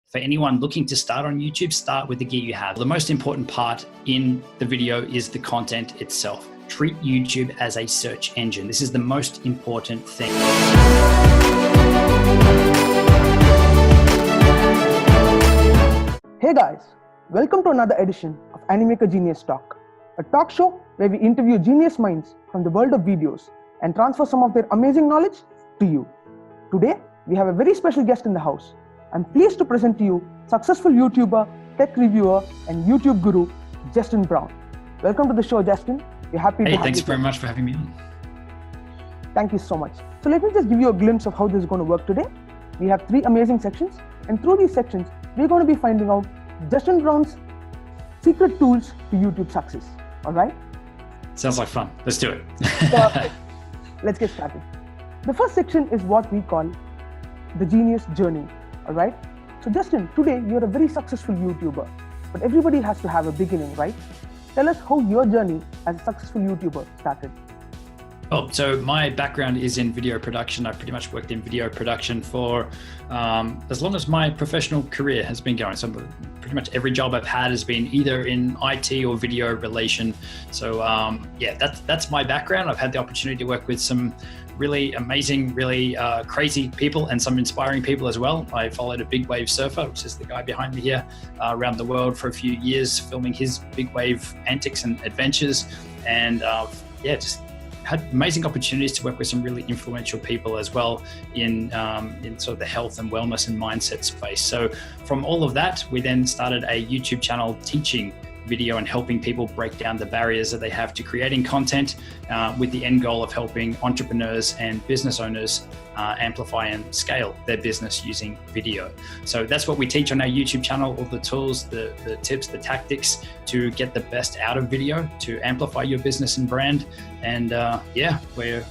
For anyone looking to start on YouTube, start with the gear you have. The most important part in the video is the content itself. Treat YouTube as a search engine. This is the most important thing. Hey guys, welcome to another edition of Animaker Genius Talk, a talk show where we interview genius minds from the world of videos and transfer some of their amazing knowledge to you. Today, we have a very special guest in the house. I'm pleased to present to you successful YouTuber, tech reviewer, and YouTube guru, Justin Brown. Welcome to the show, Justin. We're happy to have you. Hey, thanks very much for having me on. Thank you so much. So let me just give you a glimpse of how this is going to work today. We have 3 amazing sections, and through these sections, we're going to be finding out Justin Brown's secret tools to YouTube success. All right? Sounds like fun. Let's do it. Perfect. Let's get started. The first section is what we call the genius journey. All right. So Justin, today you're a very successful YouTuber, but everybody has to have a beginning, right? Tell us how your journey as a successful YouTuber started. Oh, so my background is in video production. I've pretty much worked in video production for as long as my professional career has been going. So pretty much every job I've had has been either in IT or video relation. So yeah, that's my background. I've had the opportunity to work with some really amazing, really crazy people and some inspiring people as well. I followed a big wave surfer, which is the guy behind me here, around the world for a few years, filming his big wave antics and adventures. And yeah, just had amazing opportunities to work with some really influential people as well in sort of the health and wellness and mindset space. So from all of that, we then started a YouTube channel teaching video and helping people break down the barriers that they have to creating content with the end goal of helping entrepreneurs and business owners amplify and scale their business using video. So that's what we teach on our YouTube channel, all the tools, the tips, the tactics to get the best out of video, to amplify your business and brand. And yeah, we're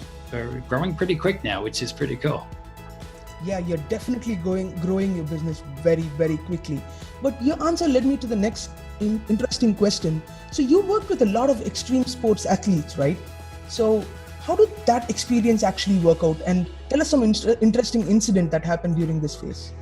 growing pretty quick now, which is pretty cool. Yeah, you're definitely growing your business very, very quickly. But your answer led me to the next interesting question. So you work with a lot of extreme sports athletes, right? So how did that experience actually work out? And tell us some interesting incident that happened during this phase.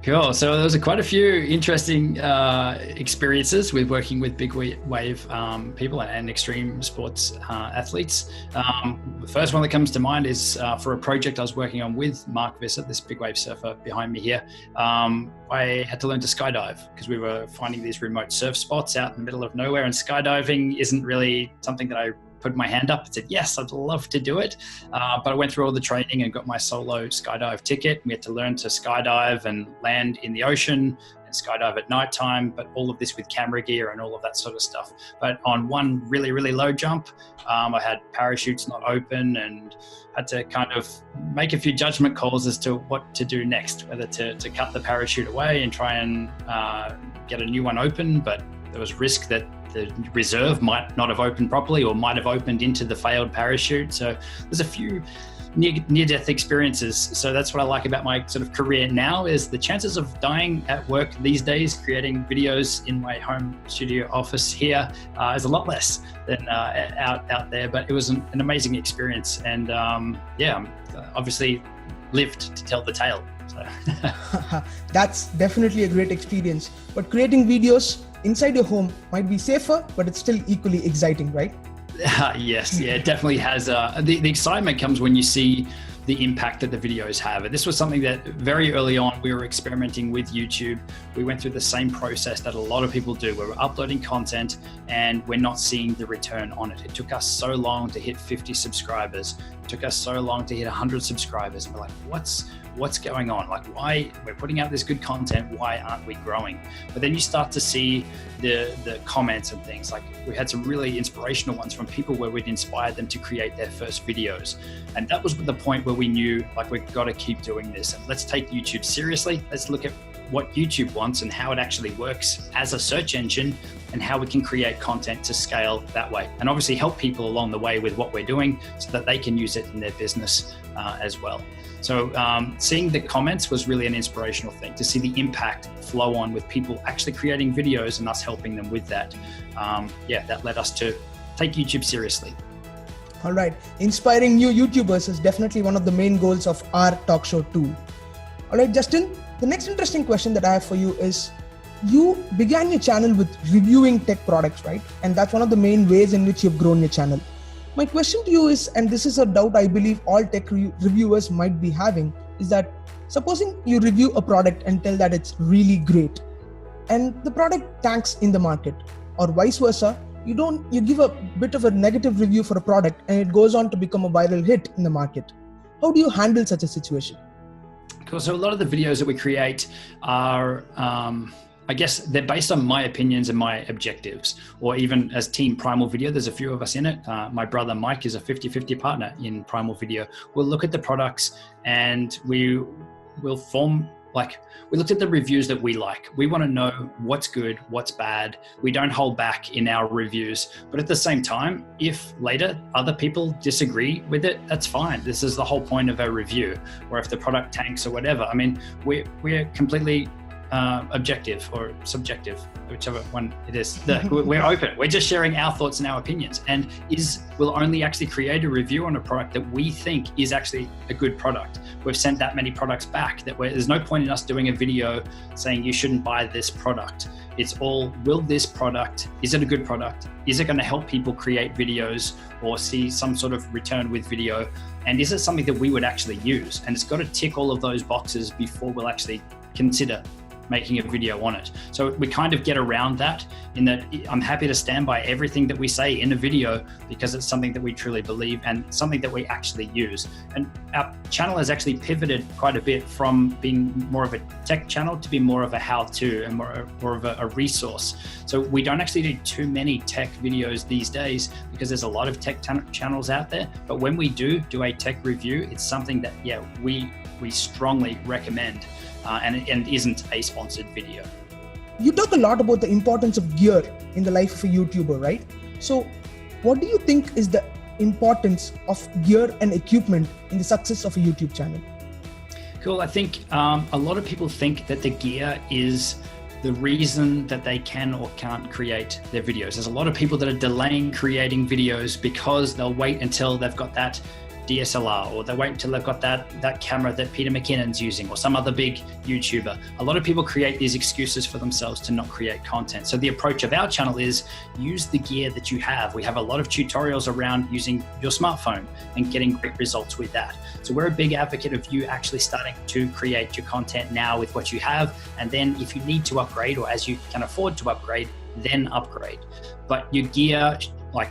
Cool. So there was quite a few interesting experiences with working with big wave people and extreme sports athletes. The first one that comes to mind is for a project I was working on with Mark Visser, this big wave surfer behind me here. I had to learn to skydive because we were finding these remote surf spots out in the middle of nowhere, and skydiving isn't really something that I put my hand up and said, yes, I'd love to do it. But I went through all the training and got my solo skydive ticket. We had to learn to skydive and land in the ocean and skydive at nighttime, but all of this with camera gear and all of that sort of stuff. But on one really, really low jump, I had parachutes not open and had to kind of make a few judgment calls as to what to do next, whether to cut the parachute away and try and get a new one open. But there was risk that the reserve might not have opened properly or might have opened into the failed parachute. So there's a few near-death experiences. So that's what I like about my sort of career now, is the chances of dying at work these days, creating videos in my home studio office here is a lot less than out there. But it was an amazing experience. And yeah, obviously lived to tell the tale. So. That's definitely a great experience. But creating videos inside your home might be safer, but it's still equally exciting, right? Yes, yeah, it definitely has. The excitement comes when you see the impact that the videos have. And this was something that very early on we were experimenting with YouTube. We went through the same process that a lot of people do, where we're uploading content and we're not seeing the return on it. It took us so long to hit 50 subscribers. It took us so long to hit 100 subscribers. And we're like, what's going on? Like, why we're putting out this good content, why aren't we growing? But then you start to see the comments and things. Like, we had some really inspirational ones from people where we'd inspired them to create their first videos. And that was the point where we knew, like, we've got to keep doing this. And let's take YouTube seriously. Let's look at what YouTube wants and how it actually works as a search engine, and how we can create content to scale that way. And obviously help people along the way with what we're doing so that they can use it in their business as well. So seeing the comments was really an inspirational thing, to see the impact flow on with people actually creating videos and us helping them with that. Yeah, that led us to take YouTube seriously. All right. Inspiring new YouTubers is definitely one of the main goals of our talk show too. All right, Justin, The next interesting question that I have for you is, you began your channel with reviewing tech products, right? And that's one of the main ways in which you've grown your channel. My question to you is, and this is a doubt I believe all tech reviewers might be having, is that supposing you review a product and tell that it's really great, and the product tanks in the market, or vice versa, you give a bit of a negative review for a product and it goes on to become a viral hit in the market. How do you handle such a situation? Cool. So a lot of the videos that we create are, I guess they're based on my opinions and my objectives, or even as Team Primal Video, there's a few of us in it. My brother Mike is a 50-50 partner in Primal Video. We'll look at the products and we looked at the reviews that we like. We want to know what's good, what's bad. We don't hold back in our reviews, but at the same time, if later other people disagree with it, that's fine. This is the whole point of a review, or if the product tanks or whatever. I mean, we're completely objective or subjective, whichever one it is. We're open. We're just sharing our thoughts and our opinions, and we'll only actually create a review on a product that we think is actually a good product. We've sent that many products back that there's no point in us doing a video saying you shouldn't buy this product. It's all, will this product, is it a good product? Is it going to help people create videos or see some sort of return with video? And is it something that we would actually use? And it's got to tick all of those boxes before we'll actually consider making a video on it. So we kind of get around that, in that I'm happy to stand by everything that we say in a video because it's something that we truly believe and something that we actually use. And our channel has actually pivoted quite a bit from being more of a tech channel to be more of a how-to and more of a resource. So we don't actually do too many tech videos these days because there's a lot of tech channels out there. But when we do a tech review, it's something that, we strongly recommend. And isn't a sponsored video. You talk a lot about the importance of gear in the life of a YouTuber, right? So what do you think is the importance of gear and equipment in the success of a YouTube channel? Cool. I think a lot of people think that the gear is the reason that they can or can't create their videos. There's a lot of people that are delaying creating videos because they'll wait until they've got that DSLR, or they wait until they've got that camera that Peter McKinnon's using, or some other big YouTuber. A lot of people create these excuses for themselves to not create content. So the approach of our channel is use the gear that you have. We have a lot of tutorials around using your smartphone and getting great results with that. So we're a big advocate of you actually starting to create your content now with what you have. And then if you need to upgrade, or as you can afford to upgrade, then upgrade. But your gear,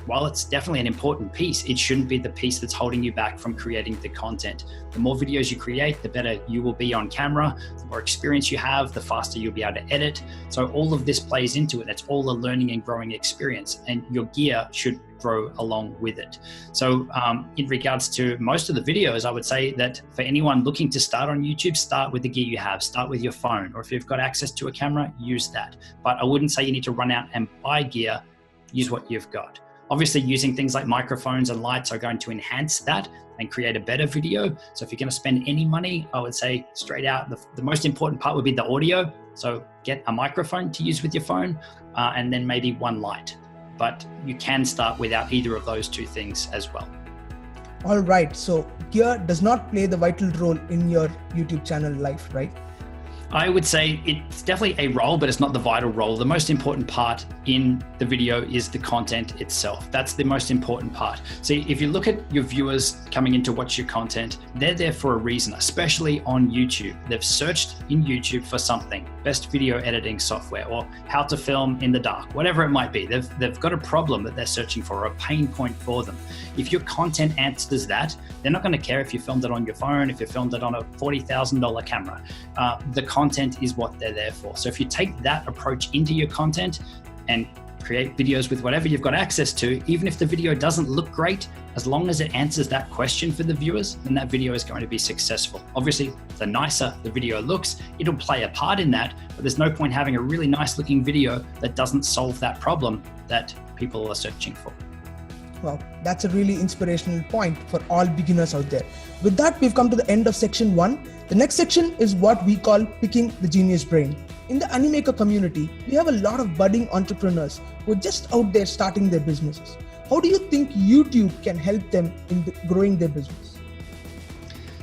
while it's definitely an important piece, it shouldn't be the piece that's holding you back from creating the content. The more videos you create, the better you will be on camera. The more experience you have, the faster you'll be able to edit. So all of this plays into it. It's all a learning and growing experience, and your gear should grow along with it. So in regards to most of the videos, I would say that for anyone looking to start on YouTube, start with the gear you have. Start with your phone, or if you've got access to a camera, use that. But I wouldn't say you need to run out and buy gear. Use what you've got. Obviously, using things like microphones and lights are going to enhance that and create a better video. So if you're going to spend any money, I would say straight out, the most important part would be the audio. So get a microphone to use with your phone, and then maybe one light. But you can start without either of those two things as well. All right. So gear does not play the vital role in your YouTube channel life, right? I would say it's definitely a role, but it's not the vital role. The most important part in the video is the content itself. That's the most important part. So if you look at your viewers coming in to watch your content, they're there for a reason, especially on YouTube. They've searched in YouTube for something, best video editing software, or how to film in the dark, whatever it might be. They've got a problem that they're searching for, or a pain point for them. If your content answers that, they're not going to care if you filmed it on your phone, if you filmed it on a $40,000 camera. The content is what they're there for. So if you take that approach into your content and create videos with whatever you've got access to, even if the video doesn't look great, as long as it answers that question for the viewers, then that video is going to be successful. Obviously, the nicer the video looks, it'll play a part in that, but there's no point having a really nice looking video that doesn't solve that problem that people are searching for. Well, that's a really inspirational point for all beginners out there. With that, we've come to the end of section 1. The next section is what we call picking the genius brain. In the Animaker community, we have a lot of budding entrepreneurs who are just out there starting their businesses. How do you think YouTube can help them in growing their business?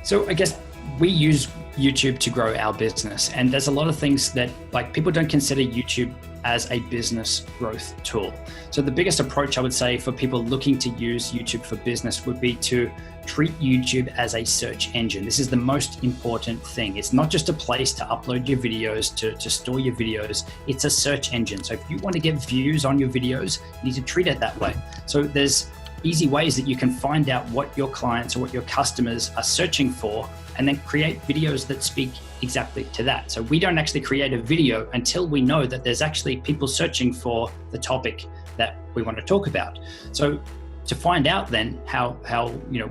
So I guess we use YouTube to grow our business. And there's a lot of things that like people don't consider YouTube as a business growth tool. So the biggest approach I would say for people looking to use YouTube for business would be to treat YouTube as a search engine. This is the most important thing. It's not just a place to upload your videos, to store your videos. It's a search engine. So if you want to get views on your videos, you need to treat it that way. So there's easy ways that you can find out what your clients or what your customers are searching for, and then create videos that speak exactly to that. So we don't actually create a video until we know that there's actually people searching for the topic that we want to talk about. So to find out then how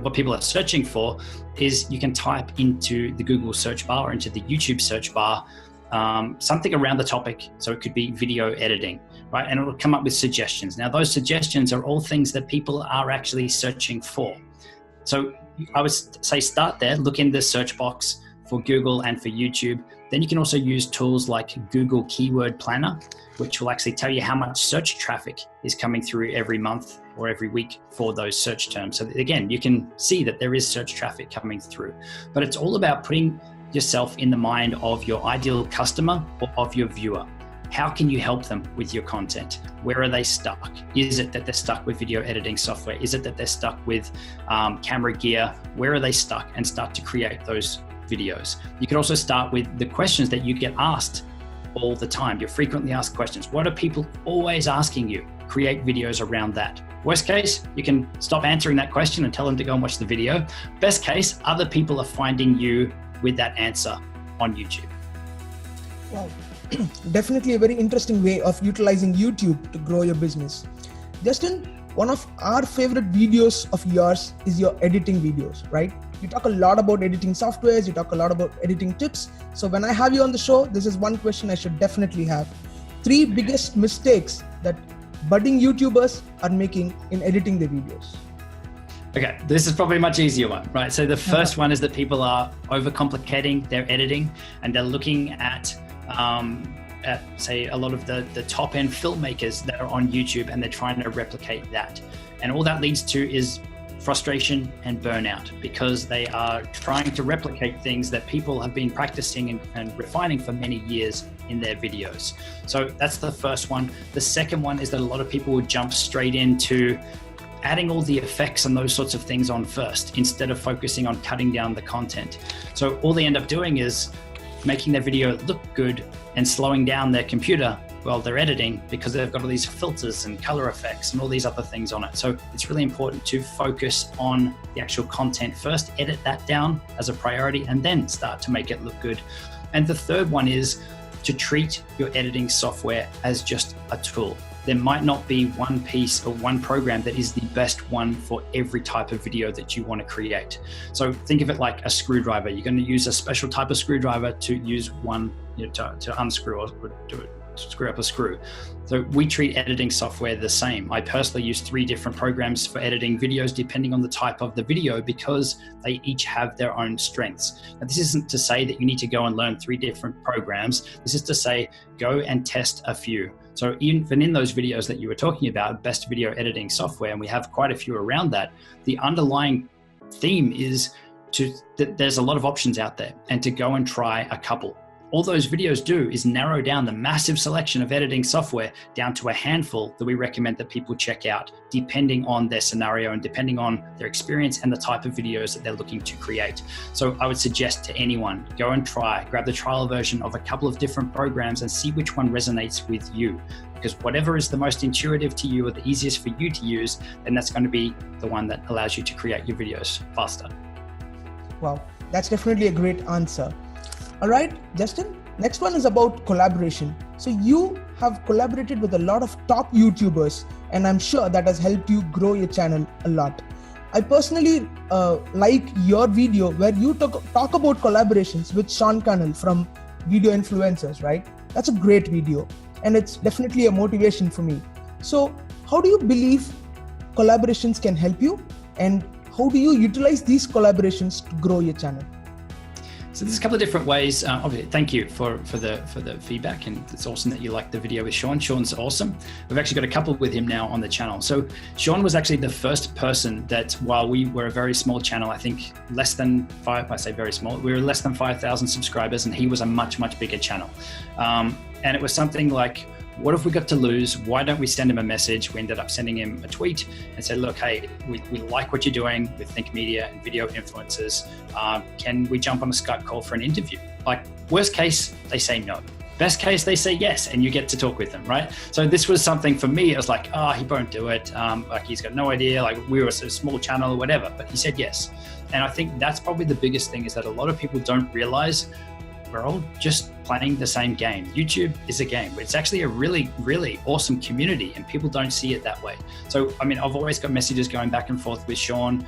what people are searching for is you can type into the Google search bar or into the YouTube search bar something around the topic. So it could be video editing, right? And it'll come up with suggestions. Now those suggestions are all things that people are actually searching for. So I would say start there, look in the search box for Google and for YouTube. Then you can also use tools like Google Keyword Planner, which will actually tell you how much search traffic is coming through every month or every week for those search terms. So again, you can see that there is search traffic coming through, but it's all about putting yourself in the mind of your ideal customer or of your viewer. How can you help them with your content? Where are they stuck? Is it that they're stuck with video editing software? Is it that they're stuck with camera gear? Where are they stuck? And start to create those videos. You can also start with the questions that you get asked all the time, your frequently asked questions. What are people always asking you? Create videos around that. Worst case, you can stop answering that question and tell them to go and watch the video. Best case, other people are finding you with that answer on YouTube. Wow. Definitely a very interesting way of utilizing YouTube to grow your business. Justin, one of our favorite videos of yours is your editing videos, right? You talk a lot about editing softwares, you talk a lot about editing tips. So when I have you on the show, this is one question I should definitely have. 3 biggest mistakes that budding YouTubers are making in editing their videos. Okay, this is probably a much easier one, right? So the first one is that people are overcomplicating their editing, and they're looking at say a lot of the top end filmmakers that are on YouTube, and they're trying to replicate that. And all that leads to is frustration and burnout, because they are trying to replicate things that people have been practicing and refining for many years in their videos. So that's the first one. The second one is that a lot of people would jump straight into adding all the effects and those sorts of things on first, instead of focusing on cutting down the content. So all they end up doing is making their video look good and slowing down their computer while they're editing, because they've got all these filters and color effects and all these other things on it. So it's really important to focus on the actual content first, edit that down as a priority, and then start to make it look good. And the third one is to treat your editing software as just a tool. There might not be one piece or one program that is the best one for every type of video that you want to create. So think of it like a screwdriver. You're going to use a special type of screwdriver to use one, to unscrew or to screw up a screw. So we treat editing software the same. I personally use 3 different programs for editing videos depending on the type of the video, because they each have their own strengths. Now, this isn't to say that you need to go and learn 3 different programs. This is to say, go and test a few. So even in those videos that you were talking about, best video editing software, and we have quite a few around that, the underlying theme is that there's a lot of options out there, and to go and try a couple. All those videos do is narrow down the massive selection of editing software down to a handful that we recommend that people check out, depending on their scenario and depending on their experience and the type of videos that they're looking to create. So I would suggest to anyone, go and grab the trial version of a couple of different programs and see which one resonates with you. Because whatever is the most intuitive to you or the easiest for you to use, then that's going to be the one that allows you to create your videos faster. Wow, that's definitely a great answer. All right, Justin, next one is about collaboration. So you have collaborated with a lot of top YouTubers, and I'm sure that has helped you grow your channel a lot. I personally like your video where you talk about collaborations with Sean Cannell from Video Influencers, right? That's a great video, and it's definitely a motivation for me. So how do you believe collaborations can help you, and how do you utilize these collaborations to grow your channel? So there's a couple of different ways. Obviously, thank you for the feedback, and it's awesome that you liked the video with Sean. Sean's awesome. We've actually got a couple with him now on the channel. So Sean was actually the first person that, while we were a very small channel, I think less than five, I say very small, we were less than 5,000 subscribers, and he was a much bigger channel. And it was something like, what if we got to lose? Why don't we send him a message? We ended up sending him a tweet and said, look, hey, we like what you're doing with Think Media and video influencers. Can we jump on a Skype call for an interview? Like, worst case, they say no. Best case, they say yes, and you get to talk with them, right? So this was something for me, it was like, oh, he won't do it. Like, he's got no idea, like we were a small channel or whatever, but he said yes. And I think that's probably the biggest thing, is that a lot of people don't realize we're all just playing the same game. YouTube is a game. It's actually a really awesome community, and people don't see it that way. So, I mean, I've always got messages going back and forth with Sean.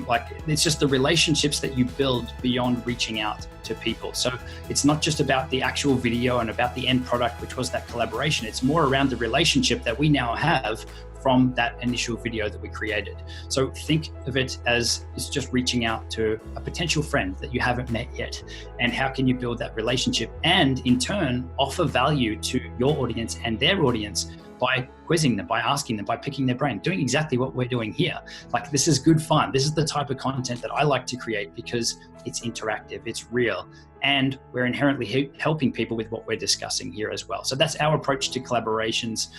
Like, it's just the relationships that you build beyond reaching out to people. So it's not just about the actual video and about the end product, which was that collaboration. It's more around the relationship that we now have from that initial video that we created. So think of it as it's just reaching out to a potential friend that you haven't met yet. And how can you build that relationship and in turn offer value to your audience and their audience by quizzing them, by asking them, by picking their brain, doing exactly what we're doing here. Like, this is good fun. This is the type of content that I like to create because it's interactive, it's real, and we're inherently helping people with what we're discussing here as well. So that's our approach to collaborations.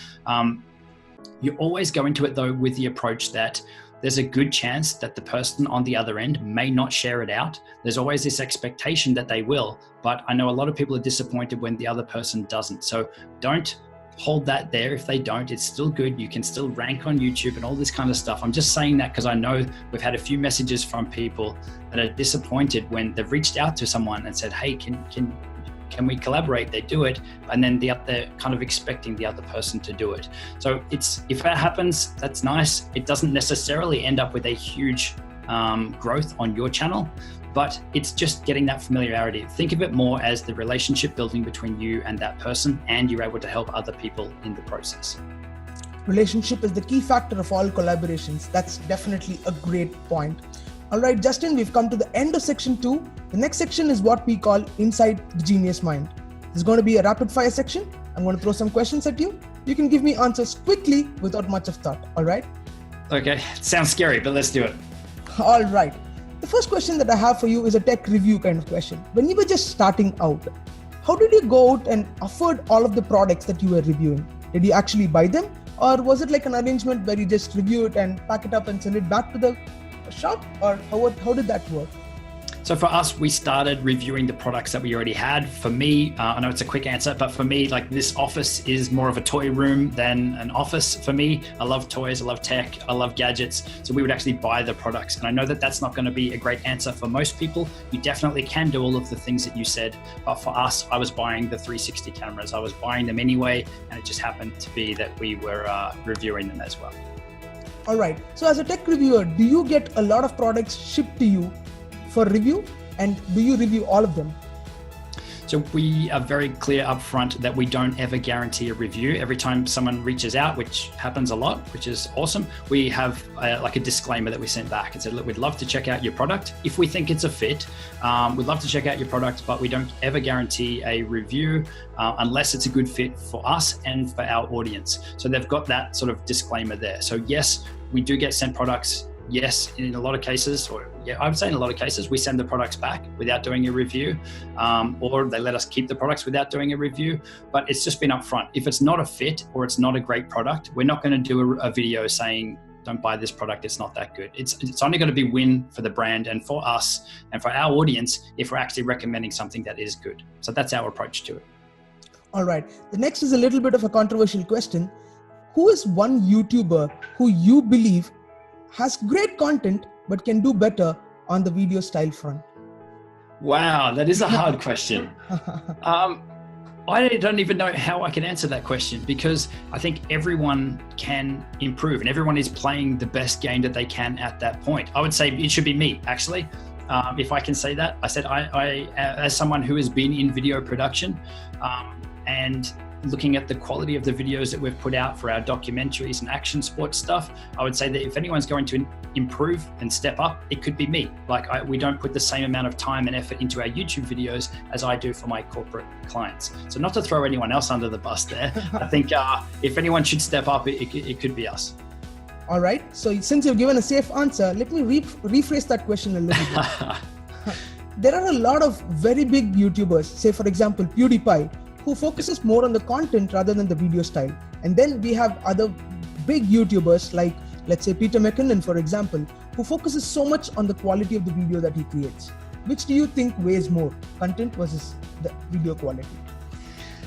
You always go into it though with the approach that there's a good chance that the person on the other end may not share it out. There's always this expectation that they will, but I know a lot of people are disappointed when the other person doesn't. So don't hold that there. If they don't, it's still good. You can still rank on YouTube and all this kind of stuff. I'm just saying that because I know we've had a few messages from people that are disappointed when they've reached out to someone and said, hey, can we collaborate? They do it, and then they're kind of expecting the other person to do it. So if that happens, that's nice. It doesn't necessarily end up with a huge growth on your channel, but it's just getting that familiarity. Think of it more as the relationship building between you and that person, and you're able to help other people in the process. Relationship is the key factor of all collaborations. That's definitely a great point. All right, Justin, we've come to the end of section 2. The next section is what we call Inside the Genius Mind. This is going to be a rapid fire section. I'm going to throw some questions at you. You can give me answers quickly without much of thought. All right? Okay, sounds scary, but let's do it. All right. The first question that I have for you is a tech review kind of question. When you were just starting out, how did you go out and afford all of the products that you were reviewing? Did you actually buy them? Or was it like an arrangement where you just review it and pack it up and send it back to the shop? Or how did that work? So for us, we started reviewing the products that we already had. For me, I know it's a quick answer, but for me, like, this office is more of a toy room than an office for me. I love toys, I love tech, I love gadgets. So we would actually buy the products. And I know that that's not going to be a great answer for most people. You definitely can do all of the things that you said. But for us, I was buying the 360 cameras. I was buying them anyway. And it just happened to be that we were reviewing them as well. All right. So as a tech reviewer, do you get a lot of products shipped to you for review, and do you review all of them? So we are very clear up front that we don't ever guarantee a review. Every time someone reaches out, which happens a lot, which is awesome, we have like a disclaimer that we sent back and said, look, we'd love to check out your product. If we think it's a fit, we'd love to check out your product, but we don't ever guarantee a review unless it's a good fit for us and for our audience. So they've got that sort of disclaimer there. So yes, we do get sent products. Yes, in a lot of cases, or yeah, I would say in a lot of cases, we send the products back without doing a review, or they let us keep the products without doing a review, but it's just been upfront. If it's not a fit or it's not a great product, we're not going to do a video saying, don't buy this product, it's not that good. It's only going to be win for the brand and for us and for our audience if we're actually recommending something that is good. So that's our approach to it. All right. The next is a little bit of a controversial question. Who is one YouTuber who you believe has great content but can do better on the video style front? Wow, that is a hard question. I don't even know how I can answer that question, because I think everyone can improve and everyone is playing the best game that they can at that point. I would say it should be me, actually. If I can say that. I said I as someone who has been in video production, and looking at the quality of the videos that we've put out for our documentaries and action sports stuff, I would say that if anyone's going to improve and step up, it could be me. Like we don't put the same amount of time and effort into our YouTube videos as I do for my corporate clients. So not to throw anyone else under the bus there, I think if anyone should step up, it could be us. All right. So since you've given a safe answer, let me rephrase that question a little bit. There are a lot of very big YouTubers, say for example, PewDiePie, who focuses more on the content rather than the video style. And then we have other big YouTubers like, let's say Peter McKinnon, for example, who focuses so much on the quality of the video that he creates. Which do you think weighs more, content versus the video quality?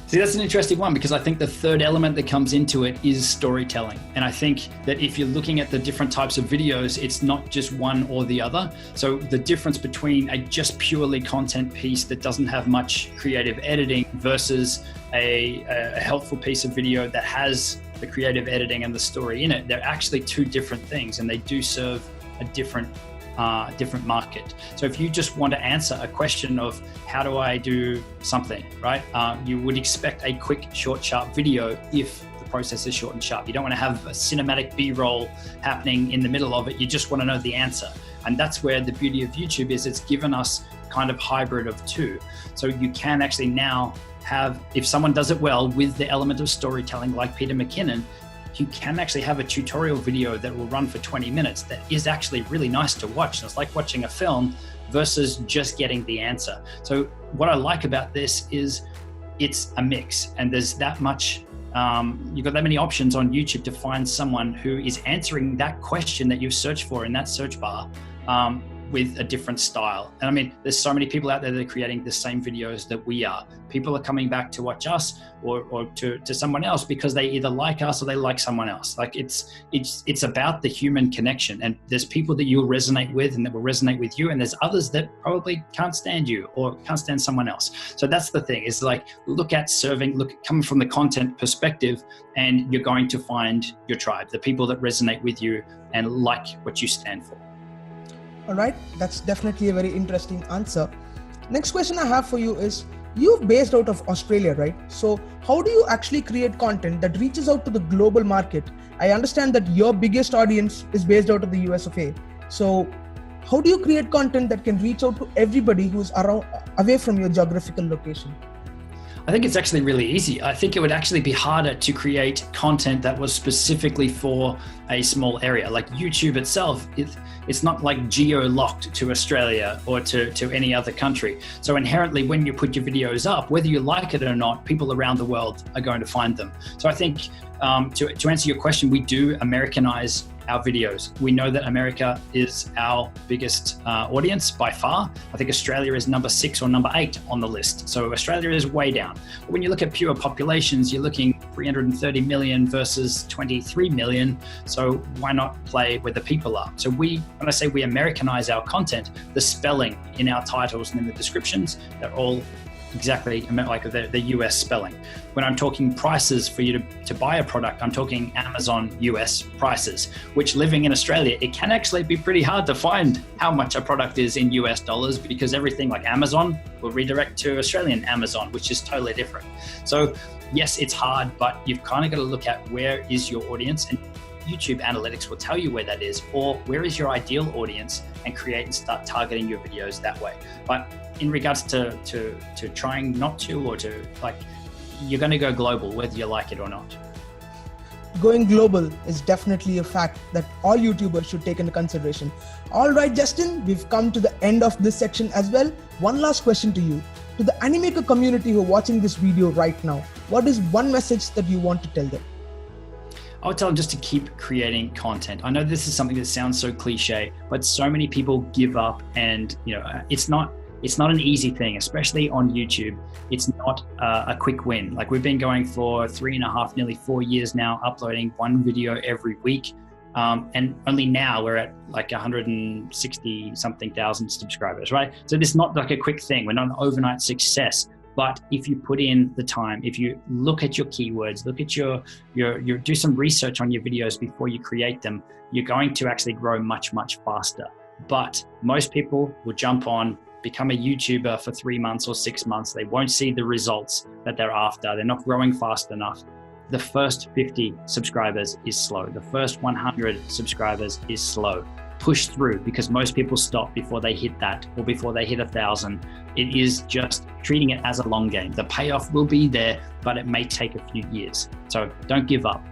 See, that's an interesting one, because I think the third element that comes into it is storytelling. And I think that if you're looking at the different types of videos, it's not just one or the other. So the difference between a just purely content piece that doesn't have much creative editing versus a helpful piece of video that has the creative editing and the story in it, they're actually two different things, and they do serve a different market. So if you just want to answer a question of how do I do something, right? You would expect a quick, short, sharp video if the process is short and sharp. You don't want to have a cinematic B-roll happening in the middle of it. You just want to know the answer. And that's where the beauty of YouTube is. It's given us kind of hybrid of two. So you can actually now have, if someone does it well with the element of storytelling like Peter McKinnon, you can actually have a tutorial video that will run for 20 minutes that is actually really nice to watch. It's like watching a film versus just getting the answer. So what I like about this is it's a mix, and there's that much, you've got that many options on YouTube to find someone who is answering that question that you've searched for in that search bar with a different style. And I mean, there's so many people out there that are creating the same videos that we are. People are coming back to watch us or to someone else because they either like us or they like someone else. Like it's about the human connection, and there's people that you'll resonate with and that will resonate with you, and there's others that probably can't stand you or can't stand someone else. So that's the thing, is like, coming from the content perspective, and you're going to find your tribe, the people that resonate with you and like what you stand for. All right, that's definitely a very interesting answer. Next question I have for you is, you're based out of Australia, right? So how do you actually create content that reaches out to the global market? I understand that your biggest audience is based out of the US of A. So how do you create content that can reach out to everybody who's away from your geographical location? I think it's actually really easy. I think it would actually be harder to create content that was specifically for a small area. Like YouTube itself, it's not like geo-locked to Australia or to any other country. So inherently, when you put your videos up, whether you like it or not, people around the world are going to find them. So I think to answer your question, we do Americanize our videos. We know that America is our biggest audience by far. I think Australia is number 6 or number 8 on the list. So Australia is way down. But when you look at pure populations, you're looking 330 million versus 23 million. So why not play where the people are? So when I say we Americanize our content, the spelling in our titles and in the descriptions, they're all exactly like the US spelling. When I'm talking prices for you to buy a product, I'm talking Amazon US prices, which living in Australia, it can actually be pretty hard to find how much a product is in US dollars, because everything like Amazon will redirect to Australian Amazon, which is totally different. So yes, it's hard, but you've kind of got to look at where is your audience, and YouTube analytics will tell you where that is, or where is your ideal audience, and create and start targeting your videos that way. But in regards to trying not to, or to like, you're going to go global whether you like it or not. Going global is definitely a fact that all YouTubers should take into consideration. All right, Justin, we've come to the end of this section as well. One last question to you. To the Animaker community who are watching this video right now, what is one message that you want to tell them? I would tell them just to keep creating content. I know this is something that sounds so cliche, but so many people give up, and it's not an easy thing, especially on YouTube. It's not a quick win. Like, we've been going for 3.5, nearly 4 years now, uploading one video every week. And only now we're at like 160 something thousand subscribers, right? So it's not like a quick thing. We're not an overnight success. But if you put in the time, if you look at your keywords, look at your do some research on your videos before you create them, you're going to actually grow much, much faster. But most people will jump on, become a YouTuber for 3 months or 6 months, they won't see the results that they're after. They're not growing fast enough. The first 50 subscribers is slow. The first 100 subscribers is slow. Push through, because most people stop before they hit that or before they hit 1,000. It is just treating it as a long game. The payoff will be there, but it may take a few years. So don't give up.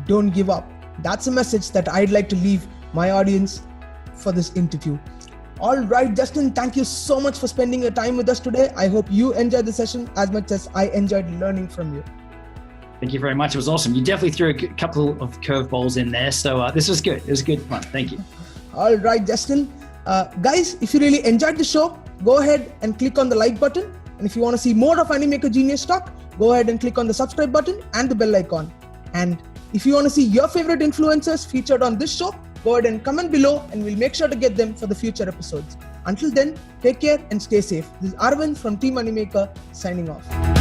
Don't give up. That's a message that I'd like to leave my audience for this interview. All right, Justin, thank you so much for spending your time with us today. I hope you enjoyed the session as much as I enjoyed learning from you. Thank you very much. It was awesome. You definitely threw a couple of curveballs in there. So this was good. It was good fun. Thank you. All right, Justin. Guys, if you really enjoyed the show, go ahead and click on the like button. And if you want to see more of Animaker Genius Talk, go ahead and click on the subscribe button and the bell icon. And if you want to see your favorite influencers featured on this show, go ahead and comment below and we'll make sure to get them for the future episodes. Until then, take care and stay safe. This is Arvind from Team Animaker signing off.